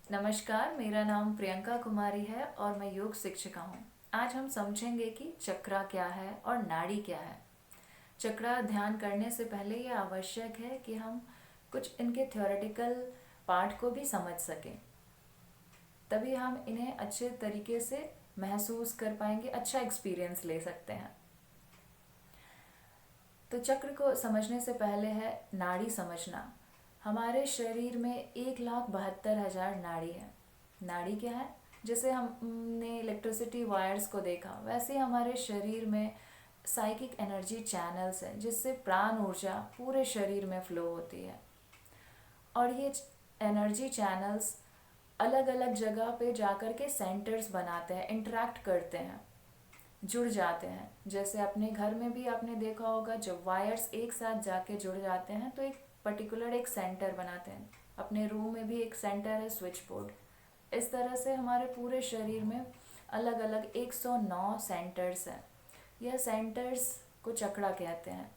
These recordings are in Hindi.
नमस्कार, मेरा नाम प्रियंका कुमारी है और मैं योग शिक्षिका हूँ। आज हम समझेंगे कि चक्रा क्या है और नाड़ी क्या है। चक्रा ध्यान करने से पहले ये आवश्यक है कि हम कुछ इनके थ्योरेटिकल पार्ट को भी समझ सकें, तभी हम इन्हें अच्छे तरीके से महसूस कर पाएंगे, अच्छा एक्सपीरियंस ले सकते हैं। तो चक्र को समझने से पहले है नाड़ी समझना। हमारे शरीर में 1,72,000 नाड़ी है। नाड़ी क्या है? जैसे हमने इलेक्ट्रिसिटी वायर्स को देखा, वैसे ही हमारे शरीर में साइकिक एनर्जी चैनल्स है, जिससे प्राण ऊर्जा पूरे शरीर में फ्लो होती है। और ये एनर्जी चैनल्स अलग अलग जगह पे जाकर के सेंटर्स बनाते हैं, इंटरेक्ट करते हैं, जुड़ जाते हैं। जैसे अपने घर में भी आपने देखा होगा, जब वायर्स एक साथ जाके जुड़ जाते हैं तो एक पर्टिकुलर एक सेंटर बनाते हैं। अपने रूम में भी एक सेंटर है, स्विच बोर्ड। इस तरह से हमारे पूरे शरीर में अलग अलग 109 सेंटर्स हैं। यह सेंटर्स को चक्रा कहते हैं।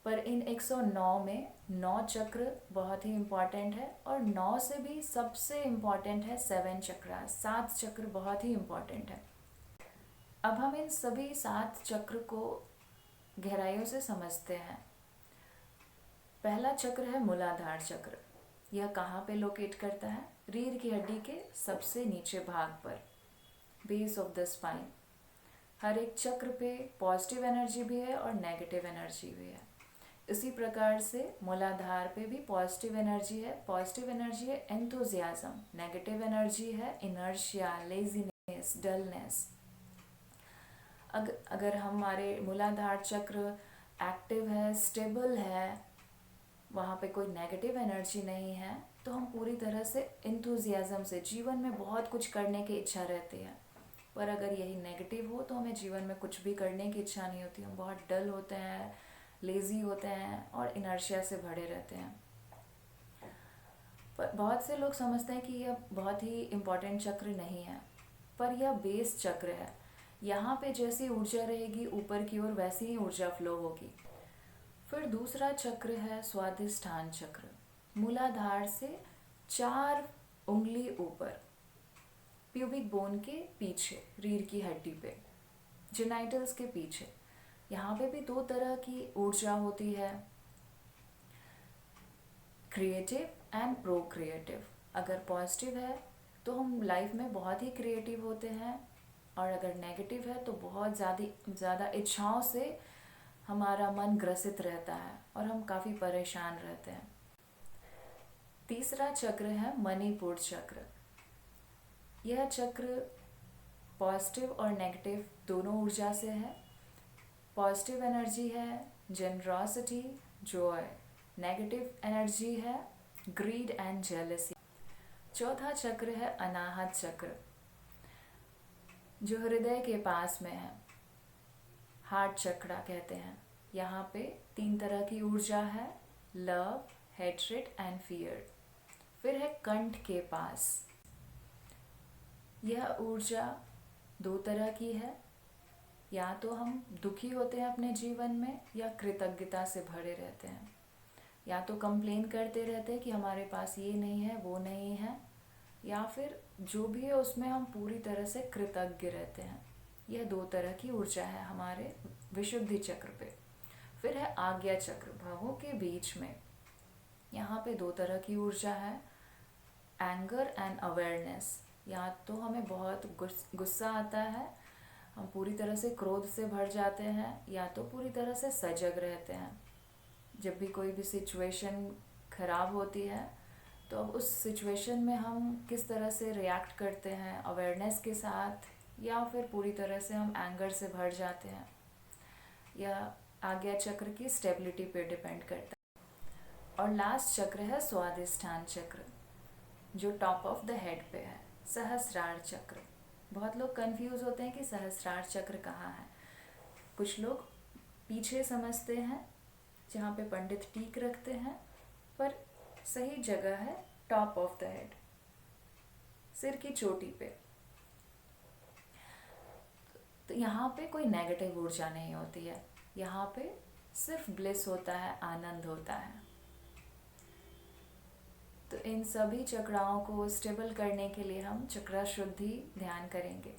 पर इन 109 में 9 चक्र बहुत ही इम्पॉर्टेंट है, और 9 से भी सबसे इम्पॉर्टेंट है 7 चक्र। 7 चक्र बहुत ही इम्पॉर्टेंट है। अब हम इन सभी 7 चक्र को गहराइयों से समझते हैं। पहला चक्र है मूलाधार चक्र। यह कहाँ पे लोकेट करता है? रीढ़ की हड्डी के सबसे नीचे भाग पर, बेस ऑफ द स्पाइन। हर एक चक्र पे पॉजिटिव एनर्जी भी है और नेगेटिव एनर्जी भी है। इसी प्रकार से मूलाधार पे भी पॉजिटिव एनर्जी है। पॉजिटिव एनर्जी है एंथुजियाज्म, नेगेटिव एनर्जी है इनर्शिया, लेजीनेस, डलनेस। अगर हमारे मूलाधार चक्र एक्टिव है, स्टेबल है, वहाँ पे कोई नेगेटिव एनर्जी नहीं है, तो हम पूरी तरह से इंथुजियाज्म से जीवन में बहुत कुछ करने की इच्छा रहती है। पर अगर यही नेगेटिव हो तो हमें जीवन में कुछ भी करने की इच्छा नहीं होती। हम बहुत डल होते हैं, लेज़ी होते हैं और इनर्शिया से भरे रहते हैं। पर बहुत से लोग समझते हैं कि यह बहुत ही इम्पोर्टेंट चक्र नहीं है, पर यह बेस चक्र है। यहाँ पे जैसी ऊर्जा रहेगी ऊपर की ओर, वैसी ही ऊर्जा फ्लो होगी। फिर दूसरा चक्र है स्वादिष्ठान चक्र। मूलाधार से 4 उंगली ऊपर, प्यूबिक बोन के पीछे, रीढ़ की हड्डी पे, जेनाइटल्स के पीछे। यहाँ पे भी 2 तरह की ऊर्जा होती है, क्रिएटिव एंड प्रोक्रिएटिव। अगर पॉजिटिव है तो हम लाइफ में बहुत ही क्रिएटिव होते हैं, और अगर नेगेटिव है तो बहुत ज़्यादा इच्छाओं से हमारा मन ग्रसित रहता है और हम काफ़ी परेशान रहते हैं। तीसरा चक्र है मणिपुर चक्र। यह चक्र पॉजिटिव और नेगेटिव दोनों ऊर्जा से है। पॉजिटिव एनर्जी है जेनरॉसिटी, जॉय। नेगेटिव एनर्जी है ग्रीड एंड जेलसी। चौथा चक्र है अनाहत चक्र, जो हृदय के पास में है, हार्ट चक्र कहते हैं। यहाँ पे 3 तरह की ऊर्जा है, लव, हेट्रेड एंड फियर। फिर है कंठ के पास। यह ऊर्जा 2 तरह की है, या तो हम दुखी होते हैं अपने जीवन में, या कृतज्ञता से भरे रहते हैं। या तो कंप्लेन करते रहते हैं कि हमारे पास ये नहीं है, वो नहीं है, या फिर जो भी है उसमें हम पूरी तरह से कृतज्ञ रहते हैं। यह 2 तरह की ऊर्जा है हमारे विशुद्धि चक्र पे। फिर है आज्ञा चक्र, भवों के बीच में। यहाँ पे 2 तरह की ऊर्जा है, एंगर एंड अवेयरनेस। या तो हमें बहुत गुस्सा आता है, हम पूरी तरह से क्रोध से भर जाते हैं, या तो पूरी तरह से सजग रहते हैं। जब भी कोई भी सिचुएशन खराब होती है तो अब उस सिचुएशन में हम किस तरह से रिएक्ट करते हैं, अवेयरनेस के साथ, या फिर पूरी तरह से हम एंगर से भर जाते हैं। यह आज्ञा चक्र की स्टेबिलिटी पे डिपेंड करता है। और लास्ट चक्र है स्वादिष्ठान चक्र, जो टॉप ऑफ द हेड पे है, सहस्रार चक्र। बहुत लोग कंफ्यूज होते हैं कि सहस्रार चक्र कहाँ है। कुछ लोग पीछे समझते हैं, जहाँ पे पंडित टीक रखते हैं, पर सही जगह है टॉप ऑफ द हेड, सिर की चोटी पे। तो यहाँ पे कोई नेगेटिव ऊर्जा नहीं होती है, यहाँ पे सिर्फ ब्लिस होता है, आनंद होता है। तो इन सभी चक्राओं को स्टेबल करने के लिए हम चक्रा शुद्धि ध्यान करेंगे।